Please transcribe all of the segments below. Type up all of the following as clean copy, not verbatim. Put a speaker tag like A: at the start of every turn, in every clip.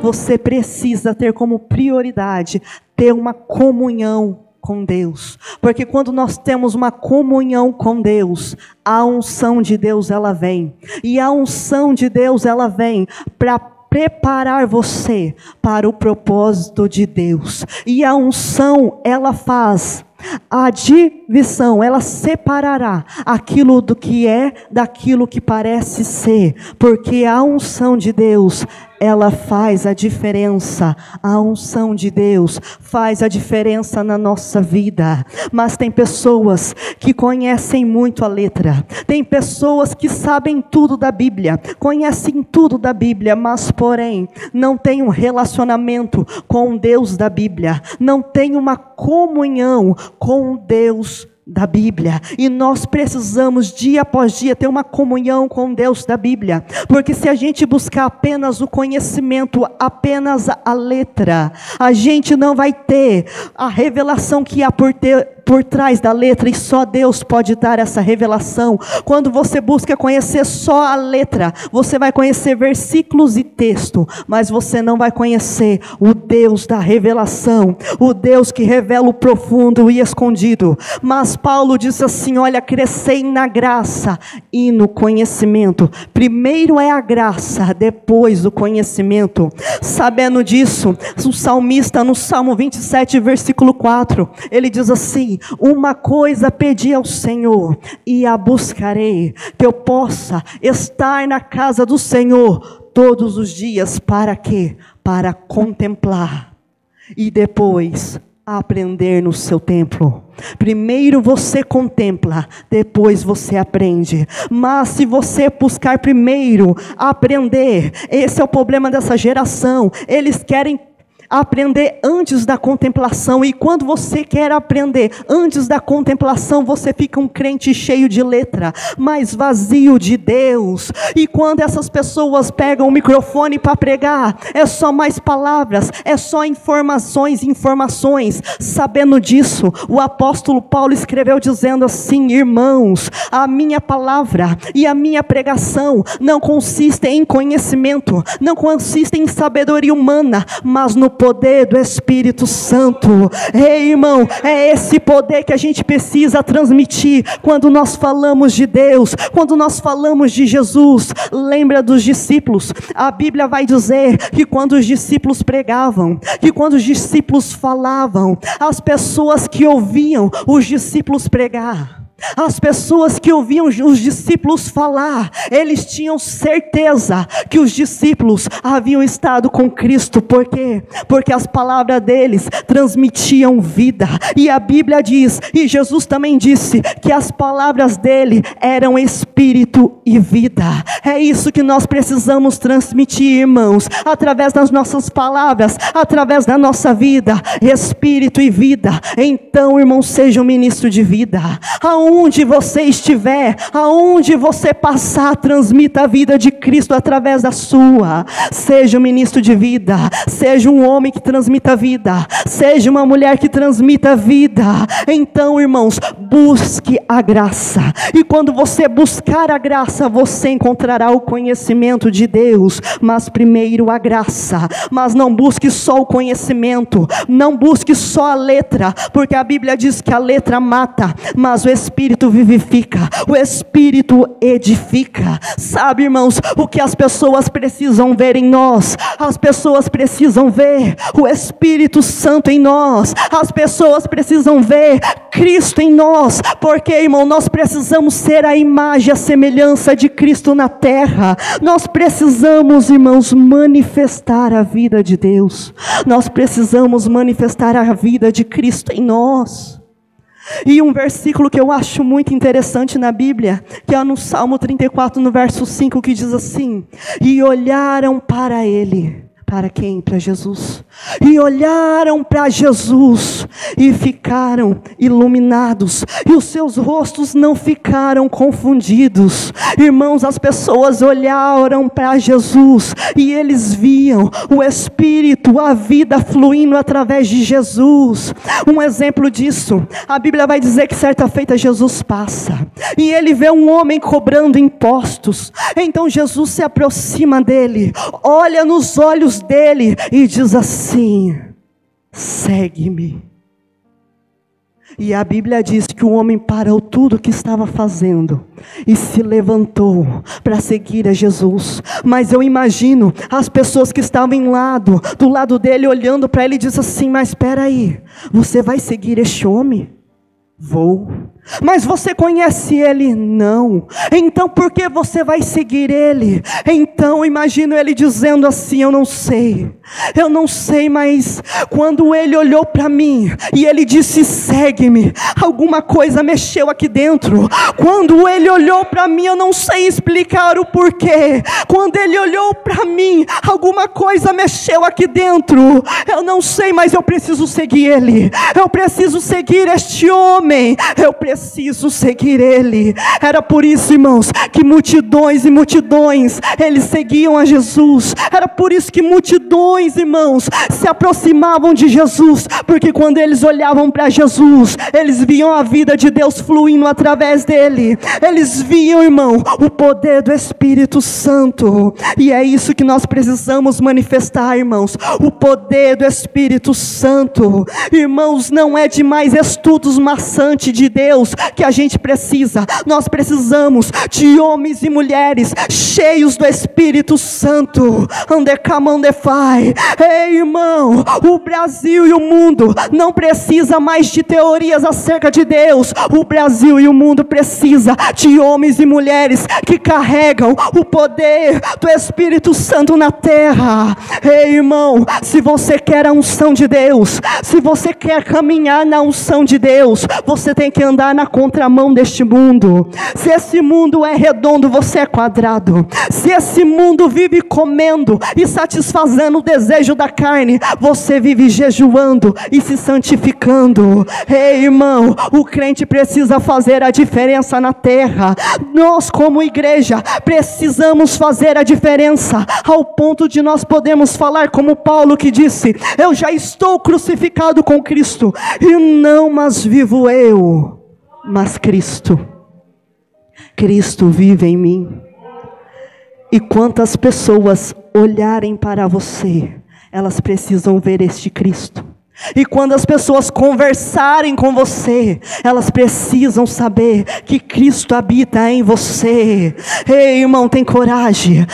A: você precisa ter como prioridade ter uma comunhão com Deus, porque quando nós temos uma comunhão com Deus, a unção de Deus ela vem, e a unção de Deus ela vem para preparar você para o propósito de Deus, e a unção ela faz a divisão, ela separará aquilo do que é daquilo que parece ser, porque a unção de Deus ela faz a diferença. A unção de Deus faz a diferença na nossa vida. Mas tem pessoas que conhecem muito a letra, tem pessoas que sabem tudo da Bíblia, conhecem tudo da Bíblia, mas porém não tem um relacionamento com o Deus da Bíblia, não tem uma comunhão com o Deus da Bíblia, e nós precisamos dia após dia ter uma comunhão com Deus da Bíblia, porque se a gente buscar apenas o conhecimento, apenas a letra, a gente não vai ter a revelação que há por trás da letra, e só Deus pode dar essa revelação. Quando você busca conhecer só a letra, você vai conhecer versículos e texto, mas você não vai conhecer o Deus da revelação, o Deus que revela o profundo e escondido. Mas Paulo disse assim: olha, crescei na graça e no conhecimento. Primeiro é a graça, depois o conhecimento. Sabendo disso, o salmista no Salmo 27, versículo 4, ele diz assim: uma coisa pedi ao Senhor e a buscarei, que eu possa estar na casa do Senhor todos os dias. Para quê? Para contemplar e depois aprender no seu templo. Primeiro você contempla, depois você aprende. Mas se você buscar primeiro aprender, esse é o problema dessa geração. Eles querem aprender antes da contemplação, e quando você quer aprender antes da contemplação, você fica um crente cheio de letra, mas vazio de Deus. E quando essas pessoas pegam o microfone para pregar, é só mais palavras, é só informações. Sabendo disso, o apóstolo Paulo escreveu dizendo assim: irmãos, a minha palavra e a minha pregação não consistem em conhecimento, não consistem em sabedoria humana, mas no poder do Espírito Santo. Ei, irmão, é esse poder que a gente precisa transmitir quando nós falamos de Deus, quando nós falamos de Jesus. Lembra dos discípulos? A Bíblia vai dizer que quando os discípulos pregavam, que quando os discípulos falavam, as pessoas que ouviam os discípulos pregar, as pessoas que ouviam os discípulos falar, eles tinham certeza que os discípulos haviam estado com Cristo. Por quê? Porque as palavras deles transmitiam vida. E a Bíblia diz, e Jesus também disse, que as palavras dele eram espírito e vida. É isso que nós precisamos transmitir, irmãos, através das nossas palavras, através da nossa vida, espírito e vida. Então, irmão, seja um ministro de vida. Aonde você estiver, aonde você passar, transmita a vida de Cristo através da sua. Seja um ministro de vida, seja um homem que transmita vida, seja uma mulher que transmita vida. Então, irmãos, busque a graça, e quando você buscar a graça, você encontrará o conhecimento de Deus. Mas primeiro a graça. Mas não busque só o conhecimento, não busque só a letra, porque a Bíblia diz que a letra mata, mas o Espírito vivifica, o Espírito edifica. Sabe, irmãos, o que as pessoas precisam ver em nós? As pessoas precisam ver o Espírito Santo em nós, as pessoas precisam ver Cristo em nós, porque, irmão, nós precisamos ser a imagem e a semelhança de Cristo na terra. Nós precisamos, irmãos, manifestar a vida de Deus, nós precisamos manifestar a vida de Cristo em nós. E um versículo que eu acho muito interessante na Bíblia, que é no Salmo 34, no verso 5, que diz assim: e olharam para ele. Para quem? Para Jesus. e olharam para Jesus e ficaram iluminados, e os seus rostos não ficaram confundidos. Irmãos, as pessoas olharam para Jesus e eles viam o Espírito, a vida fluindo através de Jesus. Um exemplo disso, a Bíblia vai dizer que certa feita Jesus passa e ele vê um homem cobrando impostos. Então Jesus se aproxima dele, olha nos olhos dele e diz assim: segue-me. E a Bíblia diz que o homem parou tudo o que estava fazendo e se levantou para seguir a Jesus. Mas eu imagino as pessoas que estavam do lado dele, olhando para ele, e diz assim: mas espera aí, você vai seguir este homem? Vou. Mas você conhece ele? Não. Então por que você vai seguir ele? Então imagino ele dizendo assim: eu não sei, mas quando ele olhou para mim e ele disse segue-me, alguma coisa mexeu aqui dentro. Quando ele olhou para mim, eu não sei explicar o porquê, quando ele olhou para mim, alguma coisa mexeu aqui dentro. Eu não sei, mas eu preciso seguir ele, eu preciso seguir este homem, eu preciso seguir ele. Era por isso, irmãos, que multidões e multidões eles seguiam a Jesus. Era por isso que multidões, irmãos, se aproximavam de Jesus, porque quando eles olhavam para Jesus, eles viam a vida de Deus fluindo através dele. Eles viam, irmão, o poder do Espírito Santo. E é isso que nós precisamos manifestar, irmãos, o poder do Espírito Santo. Irmãos, não é de mais estudos maçantes de Deus que a gente precisa. Nós precisamos de homens e mulheres cheios do Espírito Santo. Ei, irmão, o Brasil e o mundo não precisa mais de teorias acerca de Deus. O Brasil e o mundo precisa de homens e mulheres que carregam o poder do Espírito Santo na terra. Ei, irmão, se você quer a unção de Deus, se você quer caminhar na unção de Deus, você tem que andar na contramão deste mundo. Se esse mundo é redondo, você é quadrado. Se esse mundo vive comendo e satisfazendo o desejo da carne, você vive jejuando e se santificando. Ei, irmão, o crente precisa fazer a diferença na terra. Nós como igreja precisamos fazer a diferença, ao ponto de nós podermos falar como Paulo, que disse: eu já estou crucificado com Cristo, e não mais vivo eu, mas Cristo vive em mim. E quantas pessoas olharem para você, elas precisam ver este Cristo. E quando as pessoas conversarem com você, elas precisam saber que Cristo habita em você. Ei, irmão, tem coragem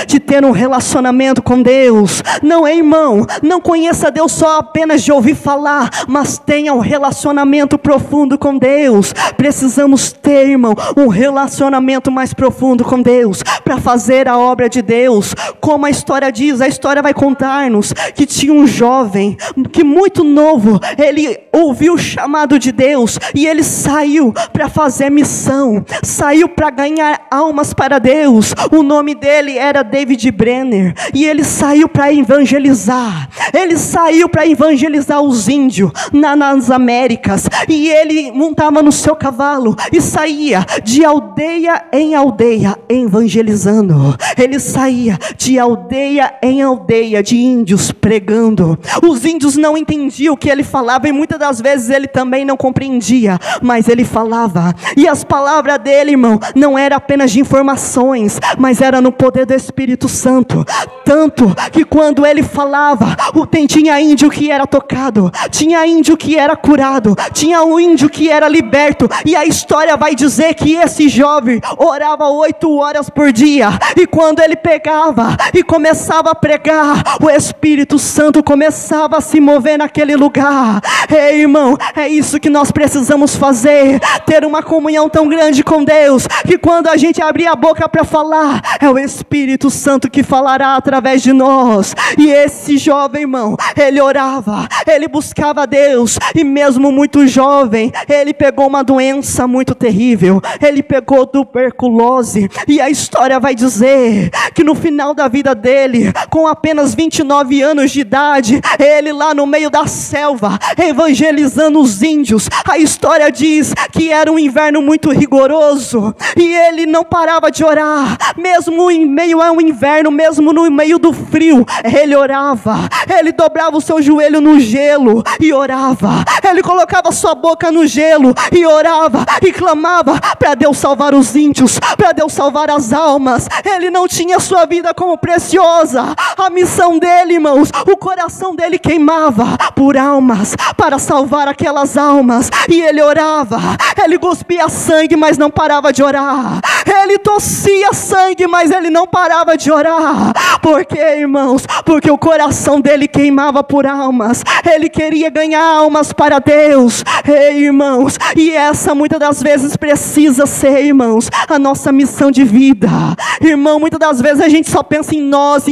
A: de ter um relacionamento com Deus. Não, irmão, não conheça Deus só apenas de ouvir falar, mas tenha um relacionamento profundo com Deus. Precisamos ter, irmão, um relacionamento mais profundo com Deus, para fazer a obra de Deus. Como a história diz, a história vai contar-nos que tinha um jovem que muito novo, ele ouviu o chamado de Deus e ele saiu para fazer missão, saiu para ganhar almas para Deus. O nome dele era David Brenner, e ele saiu para evangelizar. Ele saiu para evangelizar os índios nas Américas, e ele montava no seu cavalo e saía de aldeia em aldeia evangelizando. Ele saía de aldeia em aldeia de índios pregando. Os índios não entendiam o que ele falava, e muitas das vezes ele também não compreendia, mas ele falava. E as palavras dele, irmão, não era apenas de informações, mas era no poder do Espírito Santo. Tanto que quando ele falava, tinha índio que era tocado, tinha índio que era curado, tinha um índio que era liberto. E a história vai dizer que esse jovem orava 8 horas por dia, e quando ele pegava e começava a pregar, o Espírito Santo começava começava a se mover naquele lugar. Ei, irmão, é isso que nós precisamos fazer, ter uma comunhão tão grande com Deus, que quando a gente abrir a boca para falar, é o Espírito Santo que falará através de nós. E esse jovem, irmão, ele orava, ele buscava Deus, e mesmo muito jovem, ele pegou uma doença muito terrível, ele pegou tuberculose, e a história vai dizer que no final da vida dele, com apenas 29 anos de idade, ele lá no meio da selva, evangelizando os índios, a história diz que era um inverno muito rigoroso, e ele não parava de orar, mesmo em meio a um inverno, mesmo no meio do frio, ele orava, ele dobrava o seu joelho no gelo e orava, ele colocava sua boca no gelo e orava, e clamava para Deus salvar os índios, para Deus salvar as almas. Ele não tinha sua vida como preciosa, a missão dele, irmãos, o coração dele queimava por almas, para salvar aquelas almas, e ele orava, ele cuspia sangue, mas não parava de orar, ele tossia sangue, mas ele não parava de orar. Por quê, irmãos? Porque o coração dele queimava por almas, ele queria ganhar almas para Deus. Ei, irmãos, e essa muitas das vezes precisa ser, irmãos, a nossa missão de vida. Irmão, muitas das vezes a gente só pensa em nós,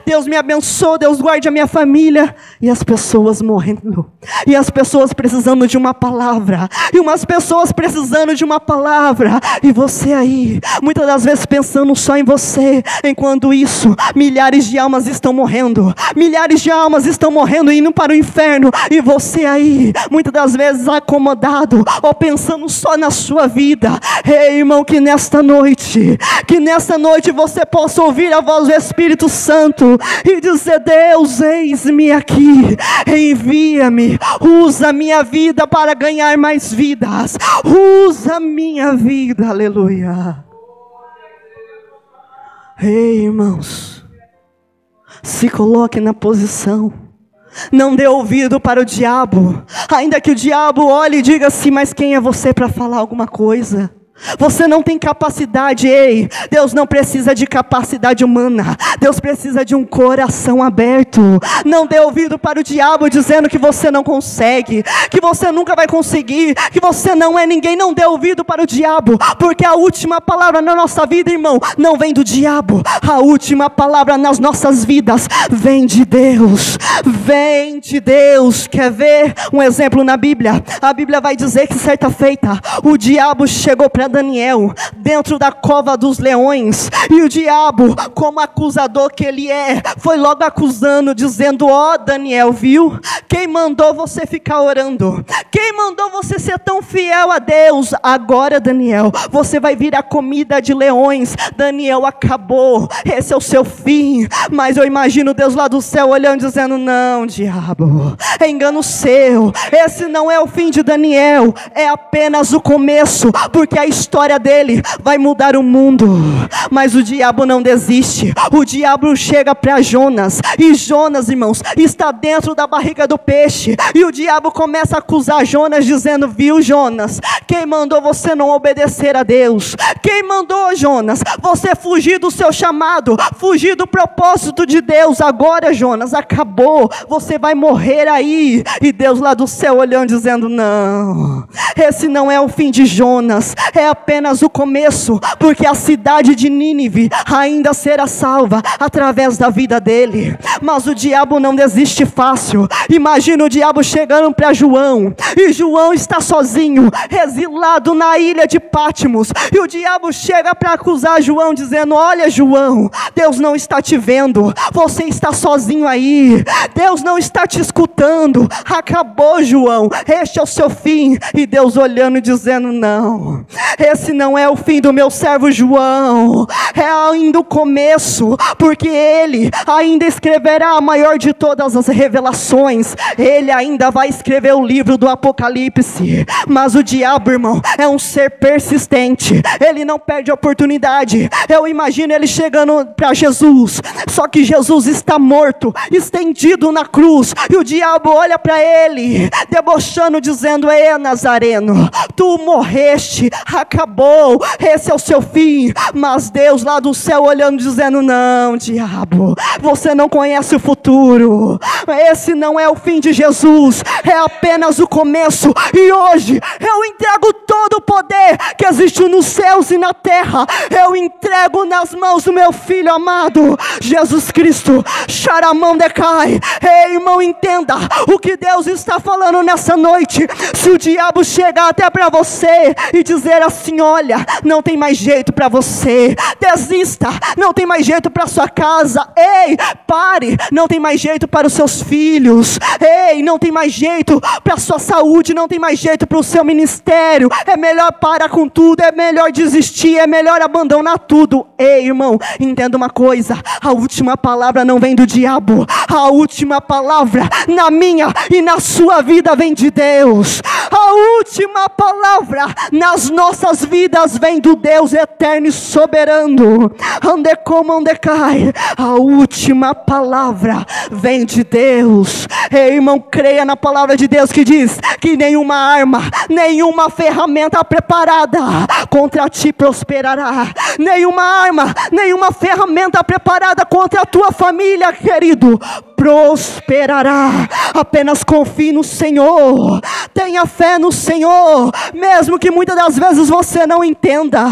A: Deus me abençoe, Deus guarde a minha família, e as pessoas morrendo, e as pessoas precisando de uma palavra, e umas pessoas precisando de uma palavra, e você aí, muitas das vezes pensando só em você, enquanto isso, milhares de almas estão morrendo, milhares de almas estão morrendo, indo para o inferno, e você aí, muitas das vezes acomodado, ou pensando só na sua vida. Ei, irmão, que nesta noite você possa ouvir a voz do Espírito Santo, e dizer: Deus, eis-me aqui, envia-me, usa a minha vida para ganhar mais vidas, usa a minha vida, aleluia. Ei, irmãos, se coloque na posição, não dê ouvido para o diabo, ainda que o diabo olhe e diga assim: mas quem é você para falar alguma coisa? Você não tem capacidade. Ei, Deus não precisa de capacidade humana, Deus precisa de um coração aberto. Não dê ouvido para o diabo dizendo que você não consegue, que você nunca vai conseguir, que você não é ninguém. Não dê ouvido para o diabo, porque a última palavra na nossa vida, irmão, não vem do diabo. A última palavra nas nossas vidas vem de Deus, vem de Deus. Quer ver um exemplo na Bíblia? A Bíblia vai dizer que certa feita o diabo chegou para Daniel dentro da cova dos leões, e o diabo, como acusador que ele é, foi logo acusando, dizendo: ó, Daniel, viu? Quem mandou você ficar orando? Quem mandou você ser tão fiel a Deus? Agora, Daniel, você vai virar comida de leões. Daniel, acabou, esse é o seu fim. Mas eu imagino Deus lá do céu olhando, dizendo: não, diabo, é engano seu, esse não é o fim de Daniel, é apenas o começo, porque a história dele vai mudar o mundo. Mas o diabo não desiste, o diabo chega para Jonas, e Jonas, irmãos, está dentro da barriga do peixe, e o diabo começa a acusar Jonas, dizendo: viu, Jonas, quem mandou você não obedecer a Deus? Quem mandou, Jonas, você fugir do seu chamado, fugir do propósito de Deus? Agora, Jonas, acabou, você vai morrer aí. E Deus lá do céu olhando, dizendo: não, esse não é o fim de Jonas, é apenas o começo, porque a cidade de Nínive ainda será salva através da vida dele. Mas o diabo não desiste fácil. Imagina o diabo chegando para João, e João está sozinho, exilado na ilha de Patmos, e o diabo chega para acusar João, dizendo: olha, João, Deus não está te vendo, você está sozinho aí, Deus não está te escutando, acabou, João, este é o seu fim. E Deus olhando e dizendo: não, esse não é o fim do meu servo João, é ainda o começo, porque ele ainda escreverá a maior de todas as revelações, ele ainda vai escrever o livro do Apocalipse. Mas o diabo, irmão, é um ser persistente, ele não perde a oportunidade. Eu imagino ele chegando para Jesus, só que Jesus está morto, estendido na cruz, e o diabo olha para ele, debochando, dizendo: Nazareno, tu morreste, acabou, esse é o seu fim. Mas Deus lá do céu olhando, dizendo: não, diabo, você não conhece o futuro, esse não é o fim de Jesus, é apenas o começo. E hoje eu entrego todo o poder que existe nos céus e na terra, eu entrego nas mãos do meu Filho amado, Jesus Cristo. Xaramão decai. Ei, irmão, entenda o que Deus está falando nessa noite. Se o diabo chegar até para você e dizer assim: olha, não tem mais jeito para você, desista, não tem mais jeito para sua casa, ei, pare, não tem mais jeito para os seus filhos, ei, não tem mais jeito para a sua saúde, não tem mais jeito para o seu ministério, é melhor parar com tudo, é melhor desistir, é melhor abandonar tudo. Ei, irmão, entenda uma coisa: a última palavra não vem do diabo, a última palavra na minha e na sua vida vem de Deus. A última palavra nas nossas vidas vem do Deus eterno e soberano. Ande como ande cai. A última palavra vem de Deus. Ei, irmão, creia na palavra de Deus que diz que nenhuma arma, nenhuma ferramenta preparada contra ti prosperará. Nenhuma arma, nenhuma ferramenta preparada contra a tua família, querido, prosperará. Apenas confie no Senhor, tenha fé no Senhor, mesmo que muitas das vezes você não entenda,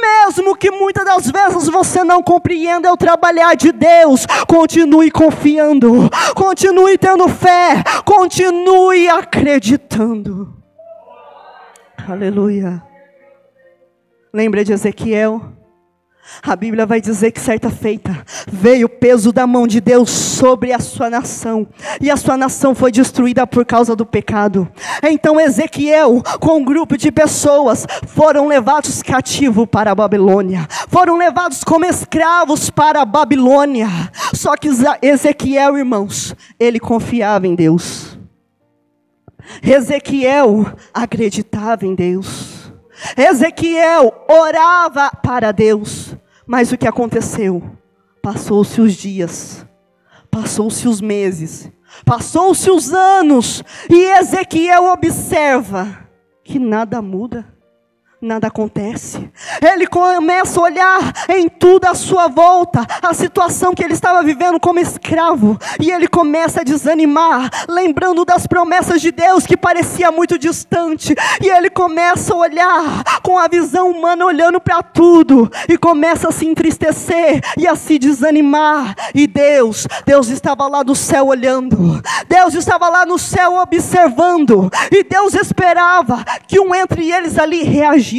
A: mesmo que muitas das vezes você não compreenda o trabalhar de Deus, continue confiando, continue tendo fé, continue acreditando. Aleluia. Lembra de Ezequiel? A Bíblia vai dizer que certa feita veio o peso da mão de Deus sobre a sua nação, e a sua nação foi destruída por causa do pecado. Então Ezequiel, com um grupo de pessoas, foram levados cativos para a Babilônia, foram levados como escravos para a Babilônia. Só que Ezequiel, irmãos, ele confiava em Deus. Ezequiel acreditava em Deus. Ezequiel orava para Deus. Mas o que aconteceu? Passou-se os dias, passou-se os meses, passou-se os anos, e Ezequiel observa que nada muda, nada acontece. Ele começa a olhar em tudo à sua volta, a situação que ele estava vivendo como escravo, e ele começa a desanimar, lembrando das promessas de Deus que parecia muito distante, e ele começa a olhar com a visão humana, olhando para tudo, e começa a se entristecer e a se desanimar. E Deus estava lá no céu olhando, Deus estava lá no céu observando, e Deus esperava que um entre eles ali reagisse.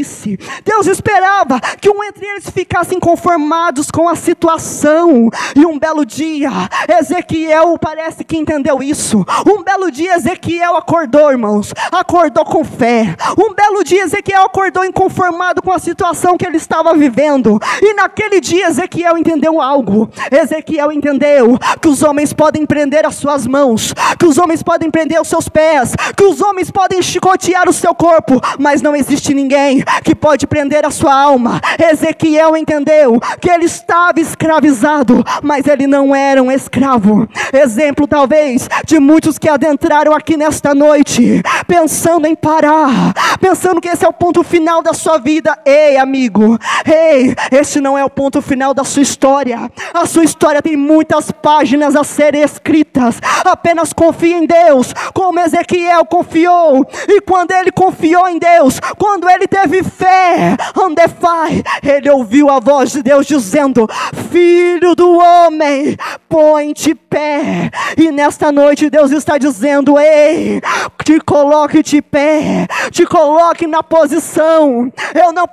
A: Deus esperava que um entre eles ficassem conformados com a situação. E um belo dia, Ezequiel parece que entendeu isso. Um belo dia Ezequiel acordou, irmãos, acordou com fé. Um belo dia Ezequiel acordou inconformado com a situação que ele estava vivendo. E naquele dia Ezequiel entendeu algo. Ezequiel entendeu que os homens podem prender as suas mãos, que os homens podem prender os seus pés, que os homens podem chicotear o seu corpo, mas não existe ninguém que pode prender a sua alma. Ezequiel entendeu que ele estava escravizado, mas ele não era um escravo. Exemplo talvez de muitos que adentraram aqui nesta noite, pensando em parar, pensando que esse é o ponto final da sua vida. Ei, amigo, ei, esse não é o ponto final da sua história. A sua história tem muitas páginas a serem escritas. Apenas confie em Deus, como Ezequiel confiou. E quando ele confiou em Deus, quando ele teve fé, andefai, ele ouviu a voz de Deus dizendo: filho do homem, põe-te de pé. E nesta noite Deus está dizendo: ei, te coloque de pé, te coloque na posição. Eu não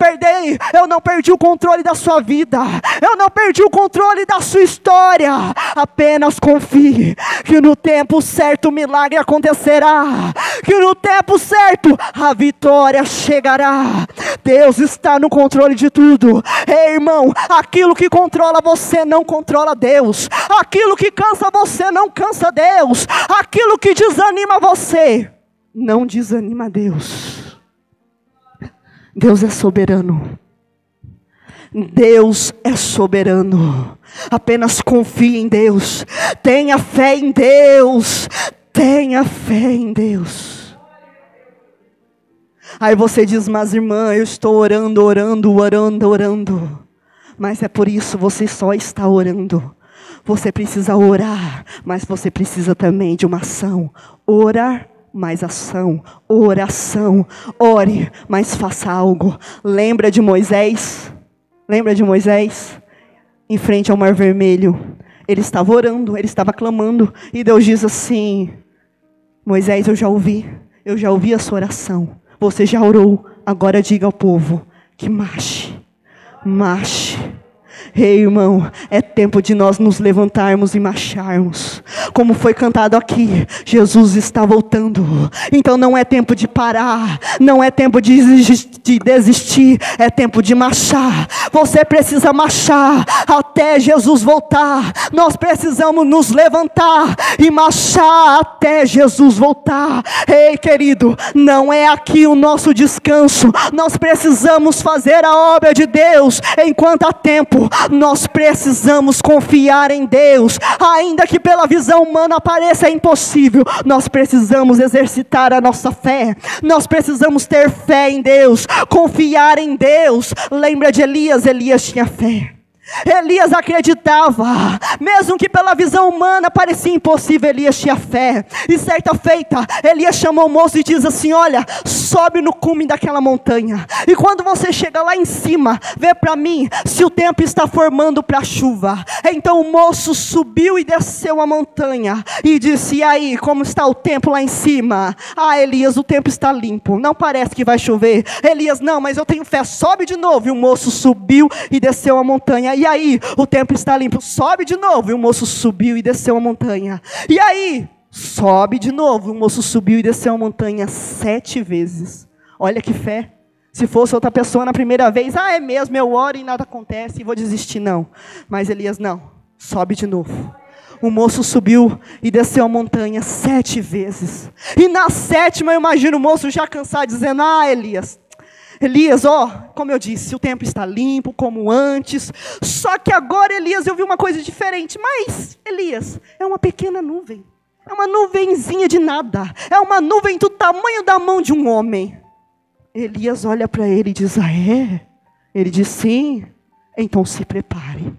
A: perdi o controle da sua vida, eu não perdi o controle da sua história. Apenas confie que no tempo certo o milagre acontecerá, que no tempo certo a vitória chegará. Deus está no controle de tudo. Ei, irmão, aquilo que controla você não controla Deus, aquilo que cansa você não cansa Deus, aquilo que desanima você não desanima Deus. Deus é soberano. Deus é soberano. Apenas confie em Deus. Tenha fé em Deus. Tenha fé em Deus. Aí você diz, mas irmã, eu estou orando. Mas é por isso, você só está orando. Você precisa orar, mas você precisa também de uma ação. Orar mais ação, oração. Ore, mas faça algo. Lembra de Moisés? Em frente ao Mar Vermelho. Ele estava orando, ele estava clamando. E Deus diz assim, Moisés, eu já ouvi a sua oração. Você já orou, agora diga ao povo que marche. Ei, irmão, é tempo de nós nos levantarmos e marcharmos. Como foi cantado aqui, Jesus está voltando. Então não é tempo de parar, não é tempo de desistir, é tempo de marchar. Você precisa marchar até Jesus voltar. Nós precisamos nos levantar e marchar até Jesus voltar. Ei, querido, não é aqui o nosso descanso. Nós precisamos fazer a obra de Deus enquanto há tempo. Nós precisamos confiar em Deus, ainda que pela visão humana pareça impossível. Nós precisamos exercitar a nossa fé. Nós precisamos ter fé em Deus, confiar em Deus. Lembra de Elias? Elias tinha fé. Elias acreditava, mesmo que pela visão humana parecia impossível, Elias tinha fé. E certa feita, Elias chamou o moço e diz assim, olha, sobe no cume daquela montanha, e quando você chega lá em cima, vê para mim se o tempo está formando para chuva. Então o moço subiu e desceu a montanha, e disse, e aí, como está o tempo lá em cima? Ah, Elias, o tempo está limpo, não parece que vai chover. Elias, não, mas eu tenho fé, sobe de novo. E o moço subiu e desceu a montanha. E aí, o tempo está limpo, sobe de novo. E o moço subiu e desceu a montanha. E aí, sobe de novo. O moço subiu e desceu a montanha 7 vezes. Olha que fé. Se fosse outra pessoa na primeira vez, é mesmo, eu oro e nada acontece e vou desistir, não. Mas Elias, não, sobe de novo. O moço subiu e desceu a montanha 7 vezes. E na 7ª, eu imagino o moço já cansado, dizendo, Elias, como eu disse, o tempo está limpo como antes. Só que agora, Elias, eu vi uma coisa diferente. Mas, Elias, é uma pequena nuvem. É uma nuvenzinha de nada. É uma nuvem do tamanho da mão de um homem. Elias olha para ele e diz, é? Ele diz, sim. Então se prepare,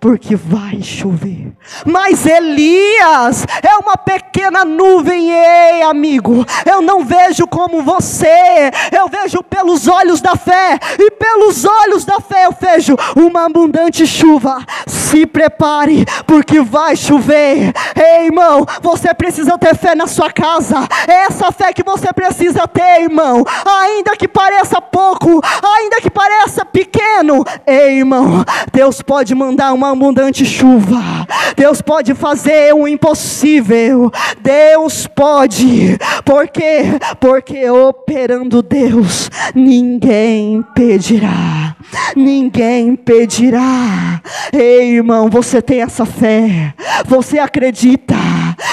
A: porque vai chover. Mas Elias, é uma pequena nuvem. Ei, amigo, eu não vejo como você, eu vejo pelos olhos da fé, e pelos olhos da fé eu vejo uma abundante chuva. Se prepare, porque vai chover. Ei, irmão, você precisa ter fé na sua casa. É essa fé que você precisa ter, irmão. Ainda que pareça pouco, ainda que pareça pequeno, ei, irmão, Deus pode mandar uma abundante chuva. Deus pode fazer o impossível. Deus pode. Por quê? Porque operando Deus, ninguém impedirá. Ninguém impedirá. Ei, irmão, você tem essa fé? Você acredita?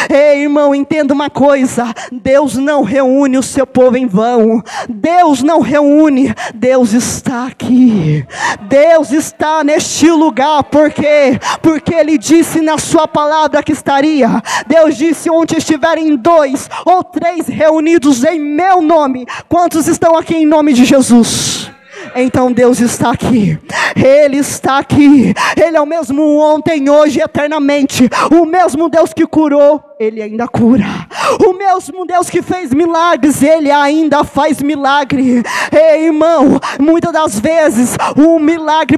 A: Ei, irmão, entenda uma coisa. Deus não reúne o seu povo em vão. Deus não reúne. Deus está aqui. Deus está neste lugar. Por quê? Porque Ele disse na sua palavra que estaria. Deus disse, onde estiverem 2 ou 3 reunidos em meu nome. Quantos estão aqui em nome de Jesus? Então Deus está aqui. Ele está aqui. Ele é o mesmo ontem, hoje e eternamente. O mesmo Deus que curou, Ele ainda cura. O mesmo Deus que fez milagres, Ele ainda faz milagre. Ei, irmão, muitas das vezes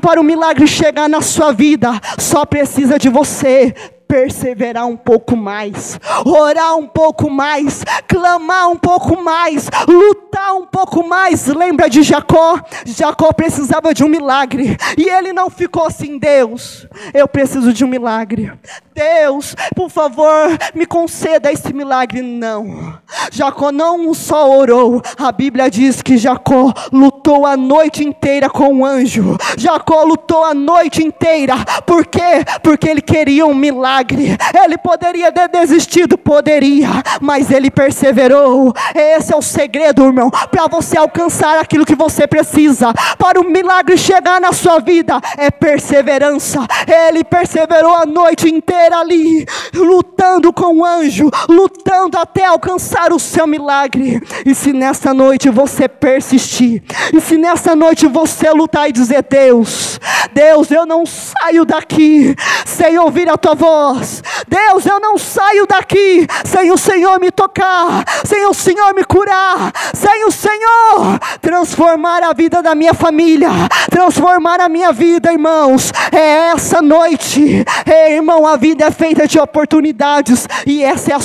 A: para o milagre chegar na sua vida, só precisa de você perseverar um pouco mais, orar um pouco mais, clamar um pouco mais, lutar um pouco mais. Lembra de Jacó? Jacó precisava de um milagre, e ele não ficou assim, Deus, eu preciso de um milagre. Deus, por favor, me conceda esse milagre. Não. Jacó não só orou, a Bíblia diz que Jacó lutou a noite inteira com o anjo. Jacó lutou a noite inteira. Por quê? Porque ele queria um milagre. milagre. Ele poderia ter desistido, poderia, mas ele perseverou. Esse é o segredo, irmão, para você alcançar aquilo que você precisa, para o milagre chegar na sua vida, é perseverança. Ele perseverou a noite inteira ali, lutando com o anjo, lutando até alcançar o seu milagre. E se nessa noite você persistir, e se nessa noite você lutar e dizer: Deus, eu não saio daqui sem ouvir a tua voz. Deus, eu não saio daqui sem o Senhor me tocar, sem o Senhor me curar, sem o Senhor transformar a vida da minha família, transformar a minha vida, irmãos. É essa noite, irmão, a vida é feita de oportunidades, e essa é a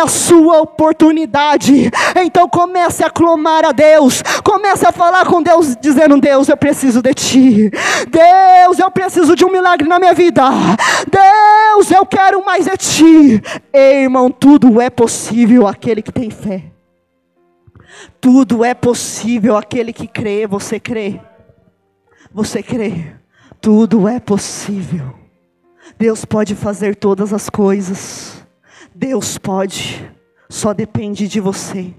A: sua oportunidade. Então comece a clamar a Deus, comece a falar com Deus, dizendo: Deus, eu preciso de ti. Deus, eu preciso de um milagre na minha vida. Deus, eu quero mais de ti. Ei, irmão, tudo é possível aquele que tem fé. Tudo é possível aquele que crê. Você crê? Você crê? Tudo é possível. Deus pode fazer todas as coisas. Deus pode. Só depende de você.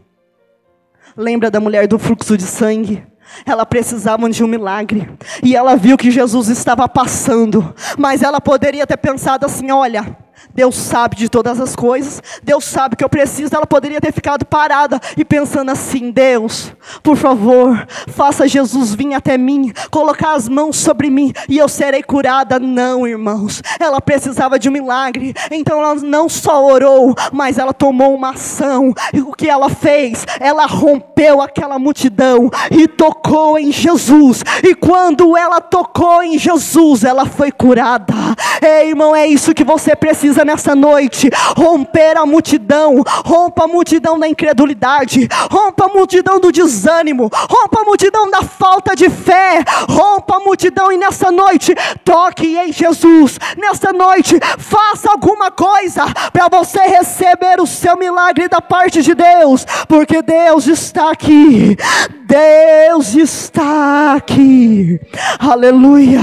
A: Lembra da mulher do fluxo de sangue? Ela precisava de um milagre, e ela viu que Jesus estava passando, mas ela poderia ter pensado assim: olha, Deus sabe de todas as coisas, Deus sabe que eu preciso. Ela poderia ter ficado parada e pensando assim: Deus, por favor, faça Jesus vir até mim, colocar as mãos sobre mim e eu serei curada. Não, irmãos, ela precisava de um milagre. Então ela não só orou, mas ela tomou uma ação. E o que ela fez? Ela rompeu aquela multidão e tocou em Jesus. E quando ela tocou em Jesus, ela foi curada. Ei, irmão, é isso que você precisa nessa noite: romper a multidão. Rompa a multidão da incredulidade, rompa a multidão do desânimo, rompa a multidão da falta de fé, rompa a multidão. E nessa noite, toque em Jesus. Nessa noite, faça alguma coisa para você receber o seu milagre da parte de Deus, porque Deus está aqui. Deus está aqui. Aleluia.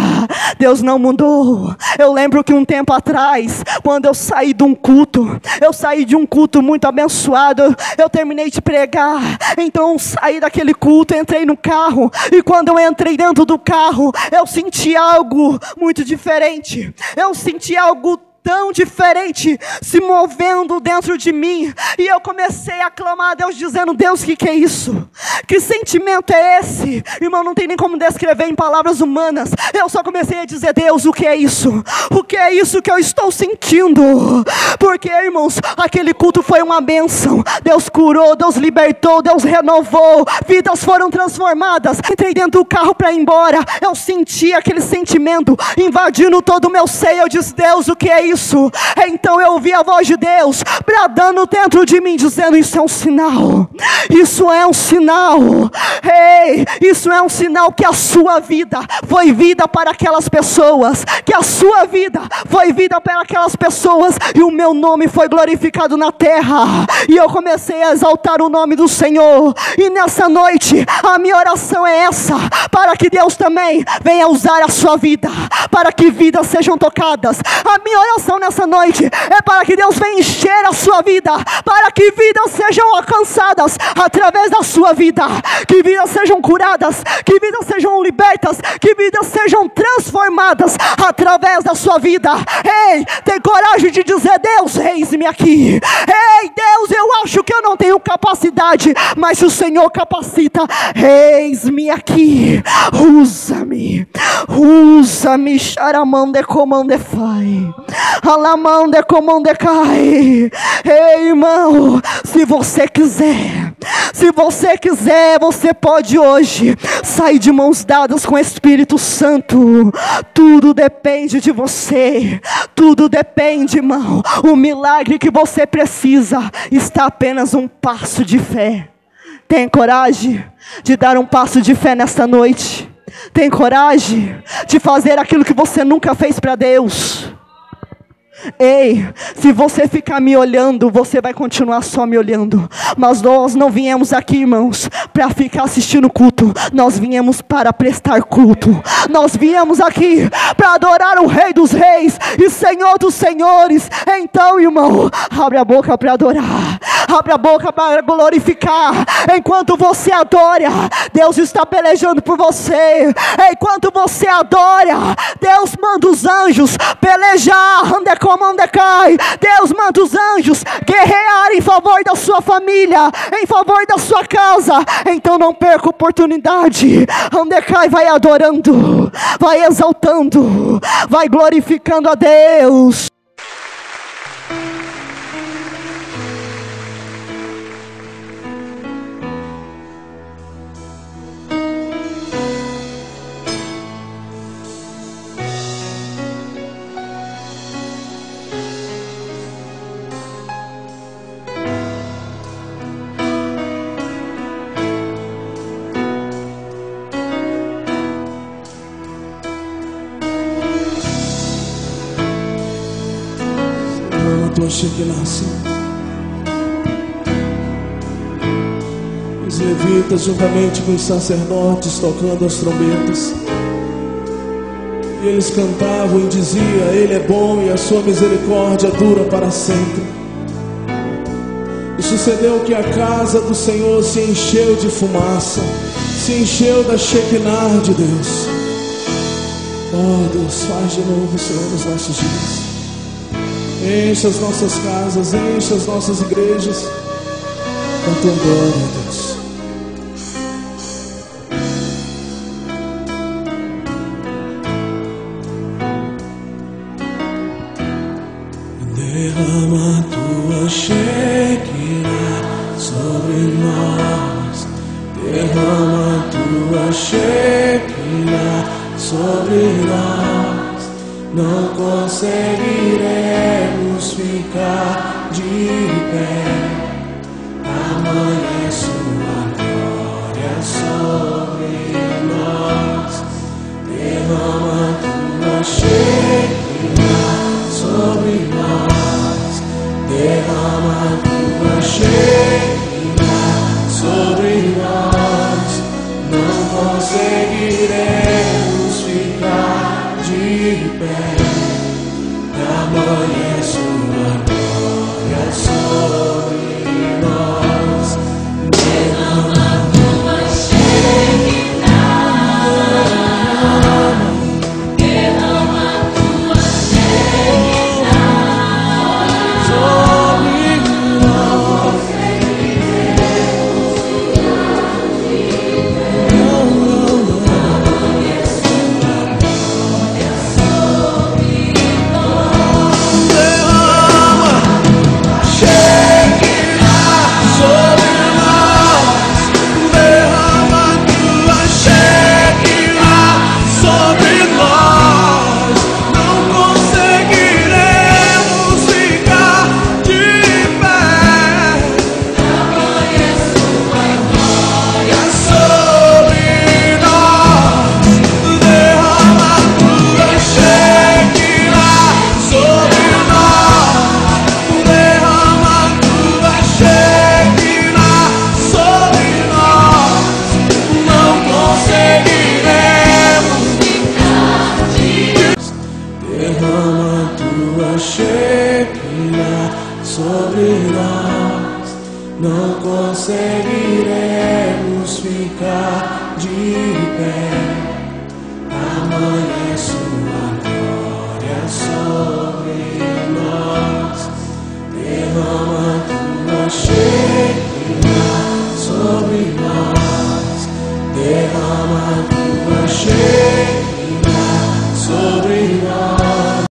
A: Deus não mudou. Eu lembro que um tempo atrás, quando eu saí de um culto muito abençoado, eu terminei de pregar, então saí daquele culto, entrei no carro, e quando eu entrei dentro do carro, eu senti algo muito diferente. Eu senti algo tão diferente se movendo dentro de mim, e eu comecei a clamar a Deus, dizendo: Deus, que é isso? Que sentimento é esse? Irmão, não tem nem como descrever em palavras humanas. Eu só comecei a dizer: Deus, o que é isso? O que é isso que eu estou sentindo? Porque, irmãos, aquele culto foi uma bênção. Deus curou, Deus libertou, Deus renovou, vidas foram transformadas. Entrei dentro do carro para ir embora, eu senti aquele sentimento invadindo todo o meu seio. Eu disse: Deus, o que é isso? Então eu ouvi a voz de Deus bradando dentro de mim, dizendo: isso é um sinal. Isso é um sinal. Ei, isso é um sinal que a sua vida foi vida para aquelas pessoas, que a sua vida foi vida para aquelas pessoas, e o meu nome foi glorificado na terra. E eu comecei a exaltar o nome do Senhor. E nessa noite, a minha oração é essa: para que Deus também venha usar a sua vida, para que vidas sejam tocadas. A minha oração nessa noite é para que Deus venha encher a sua vida, para que vidas sejam alcançadas através da sua vida, que vidas sejam curadas, que vidas sejam libertas, que vidas sejam transformadas através da sua vida. Ei, tem coragem de dizer: Deus, eis-me aqui. Ei, Deus, eu acho que eu não tenho capacidade, mas se o Senhor capacita, eis-me aqui. Usa-me, usa-me. Charamande comande fai, alamande comande cai. Ei, irmão, se você quiser, você pode hoje sair de mãos dadas com o Espírito Santo. Tudo depende de você. Tudo depende, irmão. O milagre que você precisa está apenas um passo de fé. Tem coragem de dar um passo de fé nesta noite? Tem coragem de fazer aquilo que você nunca fez para Deus? Ei, se você ficar me olhando, você vai continuar só me olhando. Mas nós não viemos aqui, irmãos, para ficar assistindo culto. Nós viemos para prestar culto. Nós viemos aqui para adorar o Rei dos Reis e Senhor dos Senhores. Então, irmão, abre a boca para adorar. Abre a boca para glorificar. Enquanto você adora, Deus está pelejando por você. Enquanto você adora, Deus manda os anjos pelejar. Deus manda os anjos guerrear em favor da sua família, em favor da sua casa. Então não perca a oportunidade. Vai adorando, vai exaltando, vai glorificando a Deus.
B: Os levitas, juntamente com os sacerdotes, tocando as trombetas, e eles cantavam e diziam: Ele é bom e a sua misericórdia dura para sempre. E sucedeu que a casa do Senhor se encheu de fumaça, se encheu da Shekinah de Deus. Oh Deus, faz de novo, Senhor, nos nossos dias. Enche as nossas casas, enche as nossas igrejas com a tua glória, Deus. Derrama tua Shekinah sobre nós. Derrama tua Shekinah sobre nós. Não conseguiremos ficar de pé. Amanhã sua glória sobre nós. Derrama tua Shekinah sobre nós. Derrama tua Shekinah sobre nós. Não conseguiremos ficar de pé. Amanhã sua glória sobre nós. Derrama tua Shekinah. Derrama tua Shekinah sobre nós. Não conseguiremos ficar de pé.